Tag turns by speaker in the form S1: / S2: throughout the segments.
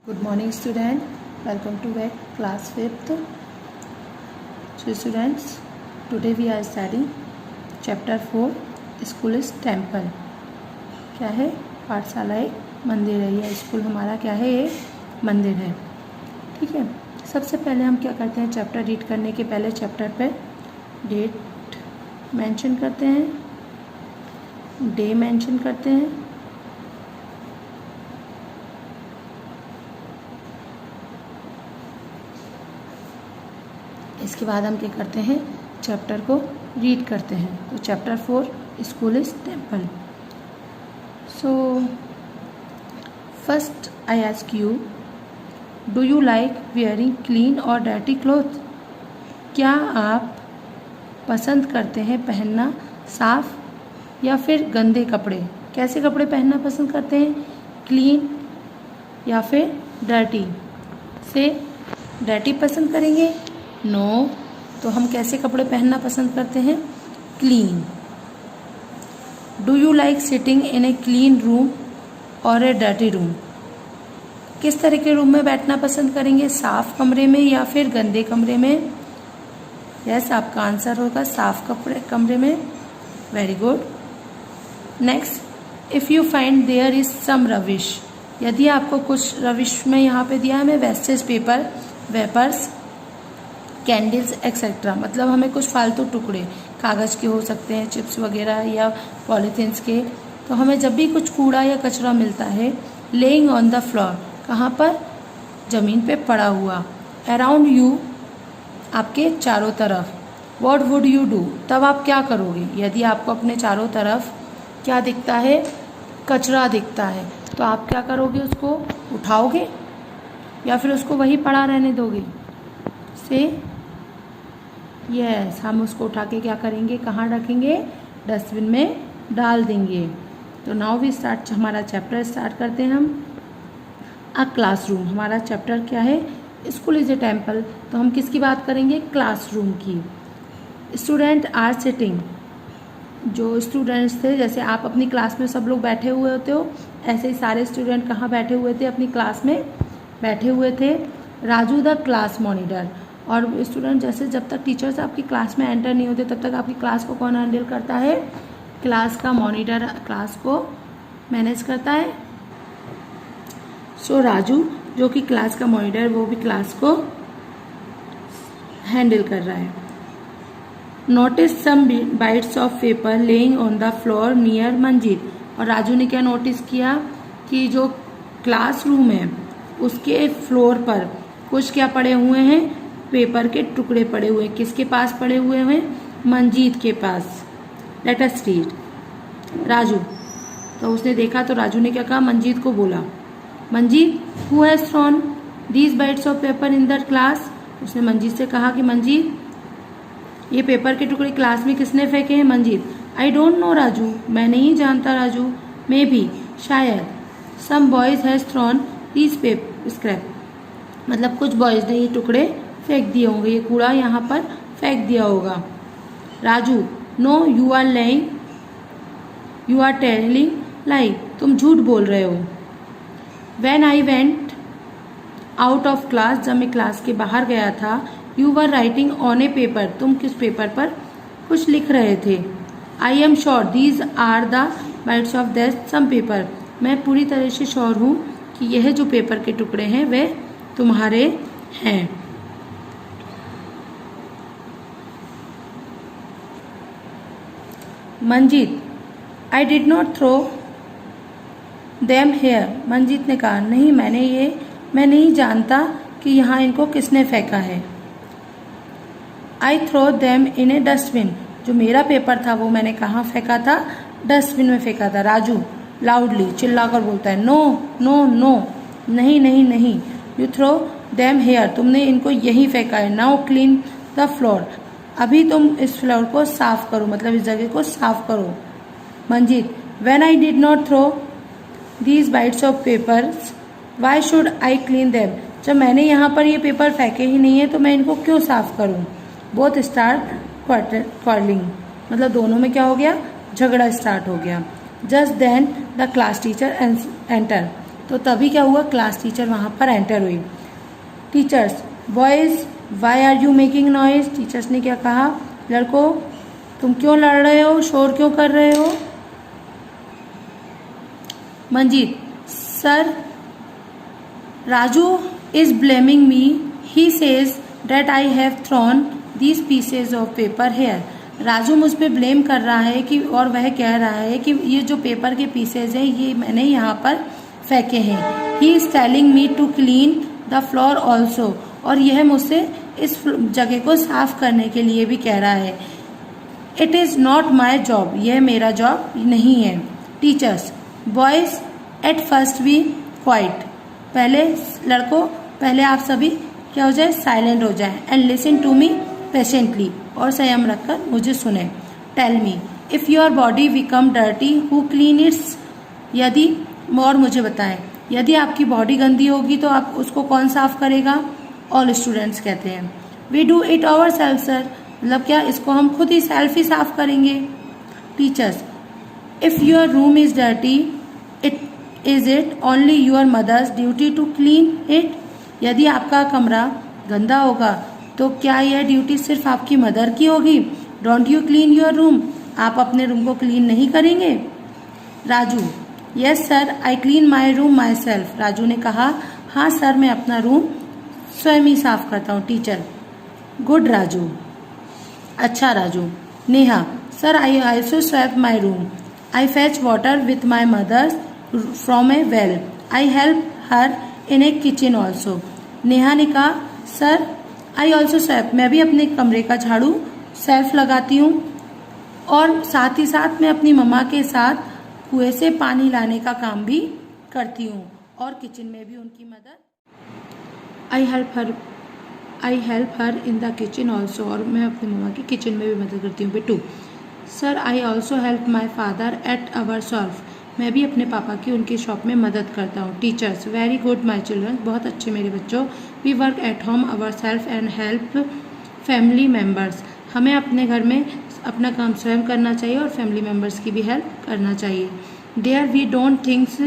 S1: Good morning student, welcome to back class 5th. So students, today we are studying chapter 4 School is Temple. क्या है? पाठशाला एक मंदिर है, या स्कूल हमारा क्या है? एक मंदिर है. ठीक है. सबसे पहले हम क्या करते हैं, चैप्टर रीड करने के पहले चैप्टर पे डेट मेंशन करते हैं, डे मेंशन करते हैं. इसके बाद हम क्या करते हैं, चैप्टर को रीड करते हैं. तो chapter 4 school is temple. So first I ask you, do you like wearing clean और डर्टी क्लॉथ? क्या आप पसंद करते हैं पहनना साफ या फिर गंदे कपड़े? कैसे कपड़े पहनना पसंद करते हैं, क्लीन या फिर डर्टी? से डर्टी पसंद करेंगे? नो. तो हम कैसे कपड़े पहनना पसंद करते हैं, clean. Do you like sitting in a clean room और ए डर्टी रूम? किस तरह के रूम में बैठना पसंद करेंगे, साफ कमरे में या फिर गंदे कमरे में? यस, आपका आंसर होगा साफ कमरे में. Very good. Next, if you find there is some rubbish. यदि आपको कुछ रविश में यहाँ पे दिया है हमें wastage paper, wrappers, candles etcetera, मतलब हमें कुछ फालतू टुकड़े कागज़ के हो सकते हैं, चिप्स वगैरह या पॉलीथीन्स के. तो हमें जब भी कुछ कूड़ा या कचरा मिलता है, लेइंग ऑन द फ्लोर, कहाँ पर? ज़मीन पे पड़ा हुआ. अराउंड यू, आपके चारों तरफ. What would you do? तब आप क्या करोगे यदि आपको अपने चारों तरफ क्या दिखता है, कचरा दिखता है? तो आप क्या करोगे, उसको उठाओगे या फिर उसको वहीं पड़ा रहने दोगे? से यस, हम उसको उठा के क्या करेंगे, कहाँ रखेंगे? डस्टबिन में डाल देंगे. तो नाउ वी स्टार्ट, हमारा चैप्टर स्टार्ट करते हैं हम. अ क्लासरूम, हमारा चैप्टर क्या है, स्कूल इज ए टेम्पल. तो हम किसकी बात करेंगे, क्लासरूम की. स्टूडेंट आर सिटिंग, जो स्टूडेंट्स थे, जैसे आप अपनी क्लास में सब लोग बैठे हुए होते हो, ऐसे ही सारे स्टूडेंट कहाँ बैठे हुए थे, अपनी क्लास में बैठे हुए थे. राजू द क्लास मॉनिटर, और स्टूडेंट जैसे जब तक टीचर्स आपकी क्लास में एंटर नहीं होते तब तक आपकी क्लास को कौन हैंडल करता है, क्लास का मॉनिटर क्लास को मैनेज करता है. सो राजू जो कि क्लास का मॉनिटर, वो भी क्लास को हैंडल कर रहा है. Notice some bits of paper lying on the floor near Manjeet, और राजू ने क्या नोटिस किया कि जो क्लासरूम है उसके फ्लोर पर कुछ क्या पड़े हुए हैं, पेपर के टुकड़े पड़े हुए हैं. किसके पास पड़े हुए हैं, मंजीत के पास. Let us read. राजू, तो उसने देखा तो राजू ने क्या कहा, मंजीत को बोला, Manjeet who has thrown these bits of paper in the class? उसने मंजीत से कहा कि मंजीत, ये पेपर के टुकड़े क्लास में किसने फेंके हैं? Manjeet, I don't know Raju, मैं नहीं जानता राजू. मे बी, शायद, some boys has thrown these scrap, मतलब कुछ बॉयज ने ये टुकड़े फेंक दिए होंगे, ये कूड़ा यहाँ पर फेंक दिया होगा. Raju, no you are lying, you are telling lie, तुम झूठ बोल रहे हो. When I went out of class, जब मैं क्लास के बाहर गया था, you were writing on a paper, तुम किस पेपर पर कुछ लिख रहे थे. I am sure these are the bits of that some paper, मैं पूरी तरह से श्योर हूँ कि यह जो पेपर के टुकड़े हैं वे तुम्हारे हैं. Manjeet, I did not throw them here, Manjeet ने कहा, नहीं मैं नहीं जानता कि यहाँ इनको किसने फेंका है. I throw them in a dustbin, जो मेरा पेपर था वो मैंने कहाँ फेंका था, डस्टबिन में फेंका था. राजू लाउडली, चिल्लाकर बोलता है, नो नो नो, नहीं नहीं नहीं. यू थ्रो देम हेयर, तुमने इनको यहीं फेंका है. नाउ क्लीन द फ्लोर, अभी तुम इस फ्लोर को साफ करो, मतलब इस जगह को साफ करो. Manjeet, when I did not throw these bits of papers why should I clean them, जब मैंने यहाँ पर ये पेपर फेंके ही नहीं है तो मैं इनको क्यों साफ करूँ. बोथ स्टार्ट क्वार्लिंग, मतलब दोनों में क्या हो गया, झगड़ा स्टार्ट हो गया. Just then the class teacher enter, तो तभी क्या हुआ, क्लास टीचर वहाँ पर एंटर हुई। Teachers, boys why are you making noise. Teachers ने क्या कहा, लड़कों तुम क्यों लड़ रहे हो, शोर क्यों कर रहे हो। Manjeet, sir Raju is blaming me, he says that I have thrown these pieces of paper here. Raju मुझ पे ब्लेम कर रहा है कि, और वह कह रहा है कि ये जो पेपर के पीसेज हैं ये मैंने यहाँ पर फेंके हैं। He is telling me to clean the floor also, और यह मुझसे इस जगह को साफ करने के लिए भी कह रहा है। It is not my job, यह मेरा जॉब नहीं है। Teachers, boys at first be quiet. पहले लड़कों, पहले आप सभी क्या हो जाए, साइलेंट हो जाए। And listen to me patiently, और संयम रखकर मुझे सुने। Tell me if your body become dirty who clean its. यदि, और मुझे बताएं, यदि आपकी बॉडी गंदी होगी तो आप उसको कौन साफ करेगा। ऑल स्टूडेंट्स कहते हैं we do it our self sir, मतलब क्या इसको हम खुद ही सेल्फ ही साफ करेंगे। Teachers, if your room is dirty is it only your mother's duty to clean it. यदि आपका कमरा गंदा होगा तो क्या यह ड्यूटी सिर्फ आपकी मदर की होगी। Don't you clean your room, आप अपने रूम को क्लीन नहीं करेंगे। Raju, yes sir I clean my room my self. Raju ने कहा, हाँ सर मैं अपना रूम स्वयं ही साफ करता हूँ। टीचर, गुड राजू, अच्छा Raju. Neha, sir I also sweep my room, I fetch water with my mothers from a well, I help her in a kitchen also. Neha ने कहा, सर आई ऑल्सो स्वेप, मैं भी अपने कमरे का झाड़ू सेल्फ लगाती हूँ, और साथ ही साथ मैं अपनी मम्मा के साथ कुएं से पानी लाने का काम भी करती हूँ, और किचन में भी उनकी मदद। आई help her in the kitchen also, और मैं अपनी मम्मा की किचन में भी मदद करती हूँ। बेटू, sir I also help my father at our shop, मैं भी अपने पापा की उनकी शॉप में मदद करता हूँ। Teachers, very good my children, बहुत अच्छे मेरे बच्चों। We work at home our self and help family members, हमें अपने घर में अपना काम स्वयं करना चाहिए और फैमिली मेम्बर्स की भी हेल्प करना चाहिए। There we don't thinks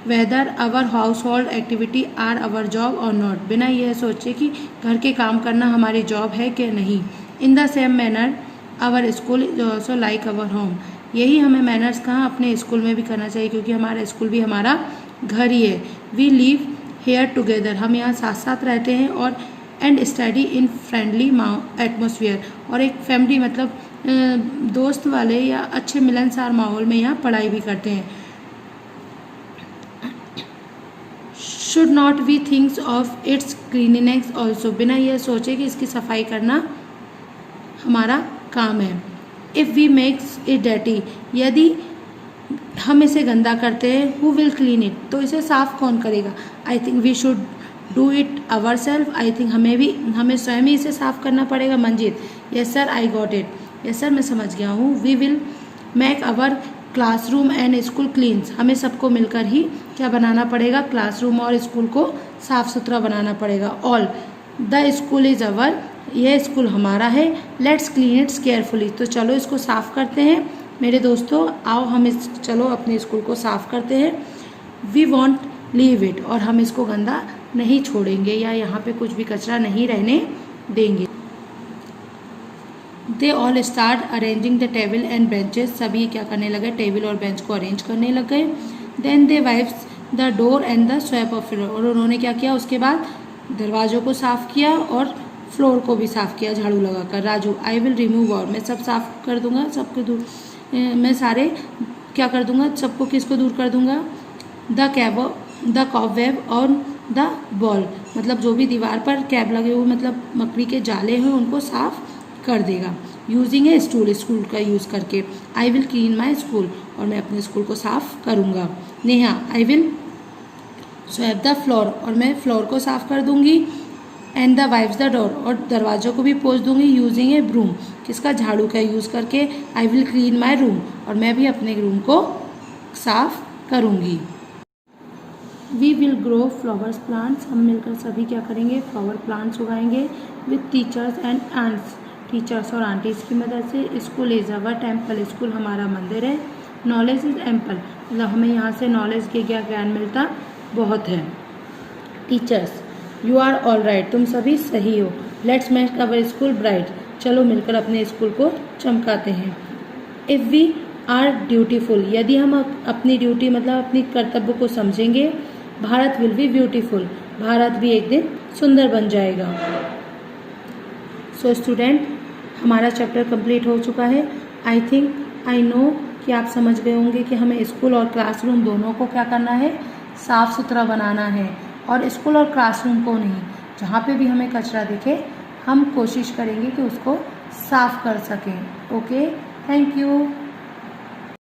S1: whether our household activity are our job or not, बिना यह सोचे कि घर के काम करना हमारी जॉब है कि नहीं। In the same manner our school is also like our home, यही हमें मैनर्स कहाँ अपने स्कूल में भी करना चाहिए, क्योंकि हमारा स्कूल भी हमारा घर ही है। वी लिव हेयर टुगेदर, हम यहाँ साथ साथ रहते हैं, और and study in friendly atmosphere, और एक फैमिली मतलब दोस्त वाले या अच्छे मिलनसार माहौल में यहाँ पढ़ाई भी करते हैं। Should not we thinks of its cleanliness also, बिना यह सोचे कि इसकी सफाई करना हमारा काम है। If we makes it dirty, यदि हम इसे गंदा करते हैं, हु विल क्लीन इट, तो इसे साफ कौन करेगा। I think we should do it our self, I think हमें स्वयं ही इसे साफ करना पड़ेगा। Manjeet, yes sir I got it, yes sir मैं समझ गया हूँ। We will make our classroom and school cleans, हमें सबको मिलकर ही क्या बनाना पड़ेगा, क्लासरूम और स्कूल को साफ सुथरा बनाना पड़ेगा। All the school is our, यह स्कूल हमारा है। लेट्स क्लीन इट्स केयरफुली, तो चलो इसको साफ करते हैं मेरे दोस्तों, आओ हम चलो अपने स्कूल को साफ करते हैं। वी वॉन्ट लीव इट, और हम इसको गंदा नहीं छोड़ेंगे या यहाँ पे कुछ भी कचरा नहीं रहने देंगे। They all start arranging the table and benches, सभी क्या करने लगे, टेबल और बेंच को अरेंज करने लग गए। Then they wipes the door and the sweep of floor, और उन्होंने क्या किया, उसके बाद दरवाज़ों को साफ़ किया और फ्लोर को भी साफ़ किया झाड़ू लगाकर। राजू, आई विल रिमूव, और मैं सब साफ़ कर दूंगा, सबको दूर, मैं सारे क्या कर दूंगा, सबको किसको दूर कर दूंगा, द कॉबवेब और द बॉल, मतलब जो भी दीवार पर कैब लगे हुए मतलब मकड़ी के जाले हैं उनको साफ़ कर देगा। यूजिंग ए स्टूल, स्कूल का यूज़ करके। I will clean my school, और मैं अपने स्कूल को साफ़ करूँगा। Neha, I will sweep the floor, और मैं फ्लोर को साफ़ कर दूँगी। And the wipes the door, और दरवाज़ों को भी पोंछ दूँगी। यूजिंग ए ब्रूम, किसका, झाड़ू का यूज़ करके। I will clean my room, और मैं भी अपने रूम को साफ़ करूँगी। We will grow flowers plants, हम मिलकर सभी क्या करेंगे, फ्लावर प्लांट्स उगाएंगे। With teachers and aunts, teachers और आंटीज़ की मदद से। School is our temple, school हमारा मंदिर है। नॉलेज इज एम्पल, मतलब हमें यहाँ से नॉलेज के क्या ज्ञान मिलता बहुत है। Teachers, you are all right, तुम सभी सही हो। Let's make our school bright, चलो मिलकर अपने स्कूल को चमकाते हैं। इफ़ वी आर ड्यूटीफुल, यदि हम अपनी ड्यूटी मतलब अपनी कर्तव्य को समझेंगे, Bharat will be beautiful, Bharat भी एक दिन सुंदर बन जाएगा। सो स्टूडेंट, हमारा चैप्टर कंप्लीट हो चुका है। आई थिंक आई नो कि आप समझ गए होंगे कि हमें स्कूल और क्लासरूम दोनों को क्या करना है, साफ़ सुथरा बनाना है। और स्कूल और क्लासरूम को नहीं, जहाँ पे भी हमें कचरा दिखे हम कोशिश करेंगे कि उसको साफ़ कर सकें। Okay, thank you.